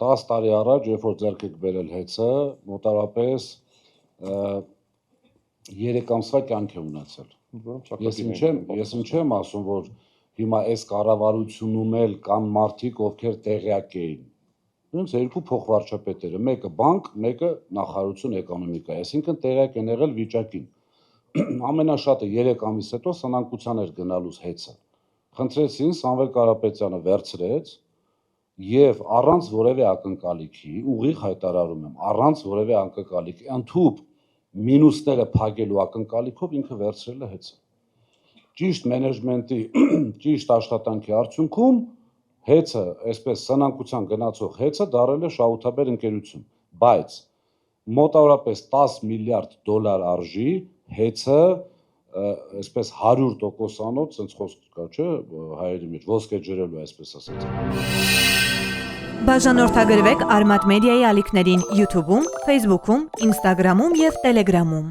10 տարի առաջ, երբ որ ձեռք եք բերել հեծը, մոտավորապես 3 ամսվա կյանք է ունեցել։ Ես ինչ եմ ասում, որ հիմա այս կառավարությունում էլ կան մարդիկ, ովքեր տեղյակ էին։ Դրանց երկու փոխվարչապետերը, մեկը բանկ, մեկը նախարարություն էկոնոմիկա, այսինքն տեղյակ են եղել վիճակին։ Ամենաշատը 3 ամիս հետո սնանկության էր գնալուց հեծը։ Խնդրեցին, Սամվել Կարապետյանը վերցրեց եւ առանց որևէ ակնկալիքի, ուղիղ հայտարարում եմ, առանց որևէ ակնկալիքի, ընդհուպ մինուսները փակելու ակնկալիքով ինքը վերցրել է հեծը։ Ճիշտ մենեջմենտի, ճիշտ աշխատանքի արդյունքում հեծը, այսպես սնանկության գնացող հեծը դարել է շահութաբեր ընկերություն, բայց մոտավորապես 10 միլիարդ դոլար արժի հեծը, այսպես 100%-անոց, sense խոսք կա, չէ, հայերի մեջ ոսկե ջրելու, այսպես ասած։ Բաժանորդագրվեք Արմատ մեդիայի ալիքներին YouTube-ում, Facebook-ում, Instagram-ում եւ Telegram-ում։